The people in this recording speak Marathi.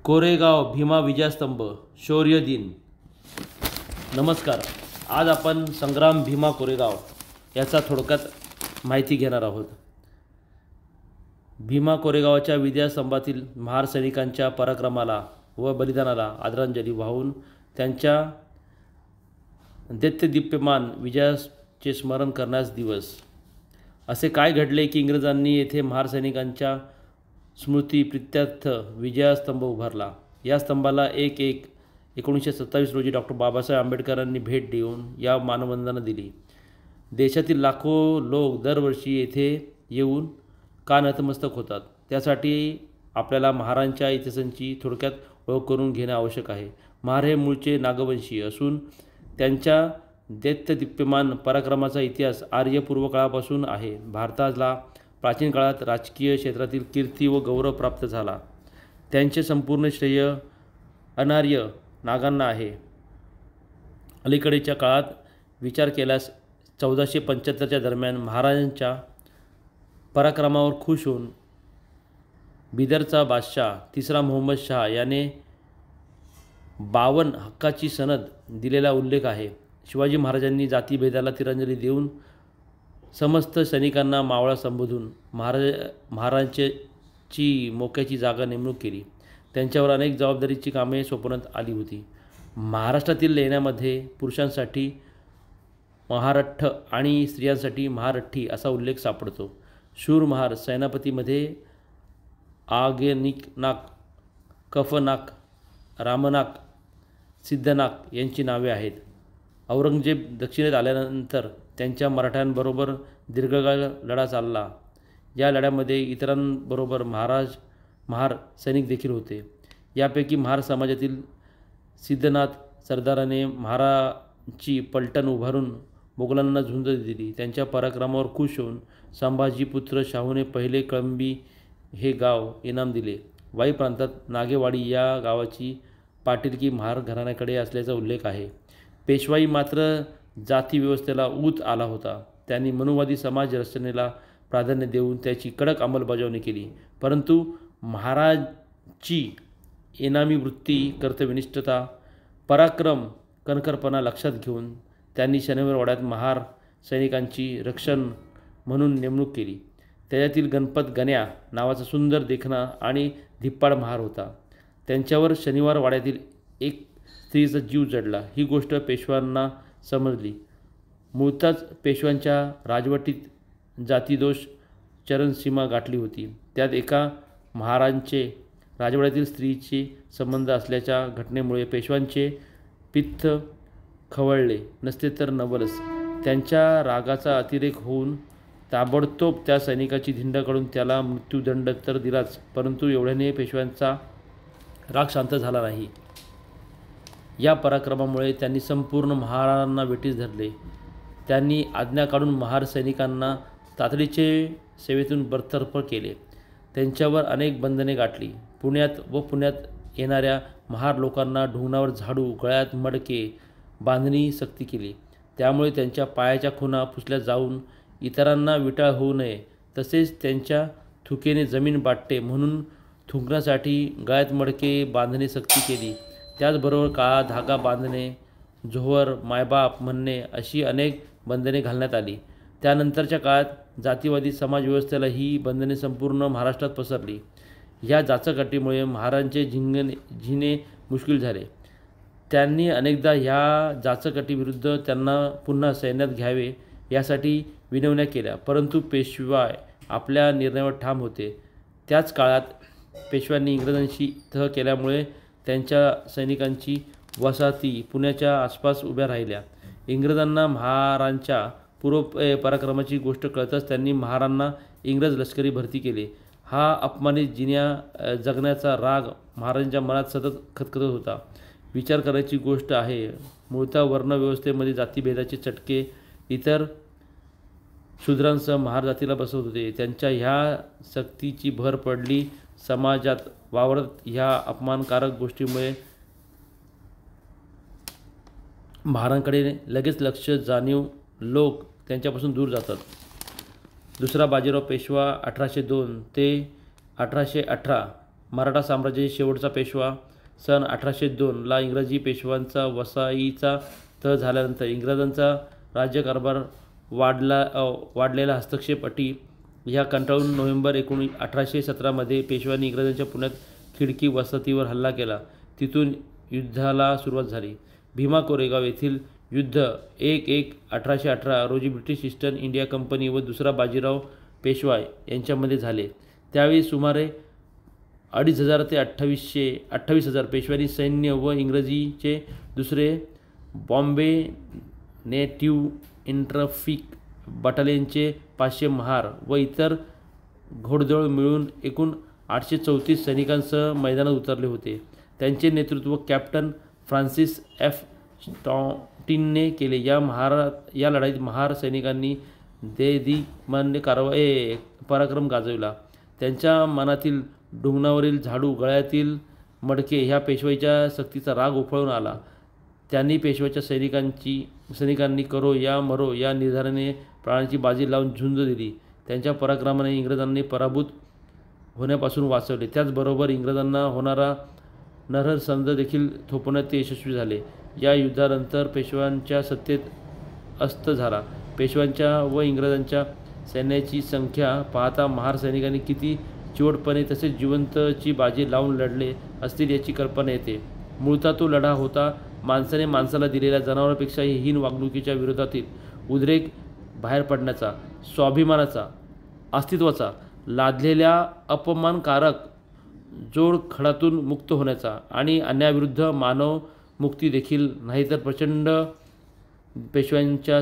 कोरेगाव भीमा विजयस्तंभ शौर्य दिन. नमस्कार. आज आपण संग्राम भीमा कोरेगाव याचा थोडक्यात माहिती घेणार आहोत. भीमा कोरेगावच्या विजयस्तंभातील महार सैनिकांच्या पराक्रमाला व बलिदानाला आदरांजली वाहून त्यांच्या दैत्यदीप्यमान विजयाचे स्मरण करण्यास दिवस. असे काय घडले की इंग्रजांनी येथे महार सैनिकांच्या स्मृतिप्रित्यर्थ विजयस्तंभ उभारला. या स्तंभाला 1/1/1927 रोजी डॉक्टर बाबासाहेब आंबेडकरांनी भेट देऊन या मानवंदना दिली. देशातील लाखो लोक दरवर्षी येथे येऊन का नतमस्तक होतात. त्यासाठी आपल्याला महारांच्या इतिहासाची थोडक्यात ओळख करून घेणे आवश्यक आहे. महार हे मूळचे नागवंशी असून त्यांच्या दैत्यदीप्यमान पराक्रमाचा इतिहास आर्यपूर्व काळापासून आहे. भारताला प्राचीन काळात राजकीय क्षेत्रातील कीर्ती व गौरव प्राप्त झाला. त्यांचे संपूर्ण श्रेय अनार्य नागांना आहे. अलीकडेच्या काळात विचार केल्यास 1475च्या दरम्यान महाराजांच्या पराक्रमावर खुश होऊन बिदरचा बादशाह तिसरा मोहम्मद शाह याने 52 हक्काची सनद दिलेला उल्लेख आहे. शिवाजी महाराजांनी जातीभेदाला तिरंजली देऊन समस्त सैनिकांना मावळा संबोधून महाराजांची मोक्याची जागा नेमणूक केली. त्यांच्यावर अनेक जबाबदारीची कामे सोपवण्यात आली होती. महाराष्ट्रातील लेण्यामध्ये पुरुषांसाठी महारठ्ठ आणि स्त्रियांसाठी महारठ्ठी असा उल्लेख सापडतो. शूर महार सेनापतीमध्ये आगेनिकनाक, कफनाक, रामनाक, सिद्धनाक यांची नावे आहेत. औरंगजेब दक्षिणेत आल्यानंतर त्यांच्या मराठ्यांबरोबर दीर्घकाळ लढा चालला. या लढ्यामध्ये इतरांबरोबर महार सैनिक देखील होते. यापैकी महार समाजातील सिद्धनाथ सरदाराने महाराची पलटण उभारून मोगलांना झुंज दिली. त्यांच्या पराक्रमावर खुश होऊन संभाजीपुत्र शाहूने पहिले कळंबी हे गाव इनाम दिले. वाई प्रांतात नागेवाडी या गावाची पाटीलकी महार घराण्याकडे असल्याचा उल्लेख आहे. पेशवाई मात्र जाती व्यवस्थेला ऊत आला होता. त्यांनी मनुवादी समाज रचनेला प्राधान्य देऊन त्याची कडक अंमलबजावणी केली. परंतु महाराजची इनामी वृत्ती, कर्तव्यनिष्ठता, पराक्रम, कणखरपणा लक्षात घेऊन त्यांनी शनिवारवाड्यात महार सैनिकांची रक्षण म्हणून नेमणूक केली. त्याच्यातील गणपत गण्या नावाचा सुंदर देखणा आणि धिप्पाड महार होता. त्यांच्यावर शनिवारवाड्यातील एक स्त्रीचा जीव जडला. ही गोष्ट पेशव्यांना समजली. मूळताच पेशव्यांच्या राजवटीत जातीदोष चरणसीमा गाठली होती. त्यात एका महारांचे राजवाड्यातील स्त्रीचे संबंध असल्याच्या घटनेमुळे पेशव्यांचे पित्त खवळले नसते तर नवलच. त्यांच्या रागाचा अतिरेक होऊन ताबडतोब त्या सैनिकाची धिंड काढून त्याला मृत्यूदंड तर दिलाच, परंतु एवढ्याने पेशव्यांचा राग शांत झाला नाही. या पराक्रमामुळे त्यांनी संपूर्ण महारांना वेठीस धरले. त्यांनी आज्ञा काढून महार सैनिकांना तातडीचे सेवेतून बरतर्फ केले. त्यांच्यावर अनेक बंधने गाठली. पुण्यात येणाऱ्या महार लोकांना ढुंगणावर झाडू, गळ्यात मडके बांधणी सक्ती केली. त्यामुळे त्यांच्या पायाच्या खुणा पुसल्या जाऊन इतरांना विटाळ होऊ नये. तसेच त्यांच्या थुकेने जमीन बाटते म्हणून थुंकण्यासाठी गळ्यात मडके बांधणे सक्ती केली. त्याचबरोबर काळा धागा बांधणे, जोहर, मायबाप म्हणणे अशी अनेक बंधने घालण्यात आली. त्यानंतरच्या काळात जातीवादी समाजव्यवस्थेला ही बंधने संपूर्ण महाराष्ट्रात पसरली. या जाचकाटीमुळे महाराजांचे झिंगणे मुश्किल झाले. त्यांनी अनेकदा ह्या जाचकाटीविरुद्ध त्यांना पुन्हा सैन्यात घ्यावे यासाठी विनवण्या केल्या, परंतु पेशवा आपल्या निर्णयावर ठाम होते. त्याच काळात पेशव्यांनी इंग्रजांशी तह केल्यामुळे त्यांच्या सैनिकांची वसाहती पुण्याच्या आसपास उभ्या राहिल्या. इंग्रजांना महारांच्या पराक्रमाची गोष्ट कळताच त्यांनी महारांना इंग्रज लष्करी भरती केले. हा अपमानित जगण्याचा राग महाराजांच्या मनात सतत खतखतत होता. विचार करायची गोष्ट आहे. मूळतः वर्णव्यवस्थेमध्ये जातीभेदाचे चटके इतर शूद्रांसह महार जातीला बसवत होते. त्यांच्या ह्या सक्तीची भर पडली समाजात वावरत. ह्या अपमानकारक गोष्टीमुळे महारांकडे लगेच लक्ष जाणीव लोक त्यांच्यापासून दूर जातात. दुसरा बाजीराव पेशवा 1802 ते 1818 मराठा साम्राज्याचा शेवटचा पेशवा सन 1802ला इंग्रजी पेशव्यांचा वसाईचा तह झाल्यानंतर इंग्रजांचा राज्यकारभार वाढलेला हस्तक्षेप अटी ह्या कंटाळून नोव्हेंबर 1817मध्ये पेशव्यांनी इंग्रजांच्या पुण्यात खिडकी वसाहतीवर हल्ला केला. तिथून युद्धाला सुरुवात झाली. भीमा कोरेगाव येथील युद्ध 1-1-1818 रोजी ब्रिटिश ईस्ट इंडिया कंपनी व दुसरा बाजीराव पेशवा यांच्यामध्ये झाले. त्यावेळी सुमारे 2500 ते 28,000 पेशव्यांनी सैन्य व इंग्रजीचे दुसरे बॉम्बे नेटिव्ह इन्फंट्री बटालियनचे 500 महार व इतर घोडदळ मिळून एकूण 834 सैनिकांसह मैदानात उतरले होते. त्यांचे नेतृत्व कॅप्टन फ्रान्सिस एफ स्टॉन्टिनने केले. या लढाईत महार सैनिकांनी देदीप्यमान पराक्रम गाजविला. त्यांच्या मनातील डुंगणावरील झाडू, गळ्यातील मडके ह्या पेशवाईच्या सक्तीचा राग उफळून आला. त्यांनी पेशव्याच्या सैनिकांनी करो या मरो या निर्धाराने प्राणांची बाजी लावून झुंज दिली. त्यांच्या पराक्रमाने इंग्रजांनी पराभूत होण्यापासून वाचवले. त्याचबरोबर इंग्रजांना होणारा नरसंहार देखील थोपवण्यात ते यशस्वी झाले. या युद्धानंतर पेशव्यांच्या सत्तेत अस्त झाला. पेशव्यांच्या व इंग्रजांच्या सैन्याची संख्या पाहता महार सैनिकांनी किती चिवटपणे तसेच जिवंतची बाजी लावून लढले असतील याची कल्पना येते. मूळतः तो लढा होता माणसाने माणसाला दिलेल्या जनावरांपेक्षाही हीन वागणुकीच्या विरोधातील उद्रेक बाहेर पडण्याचा, स्वाभिमानाचा, अस्तित्वाचा लादलेल्या अपमानकारक जोडखडातून मुक्त होण्याचा आणि अन्यायाविरुद्ध मानव मुक्ती देखील नाही तर प्रचंड पेशव्यांच्या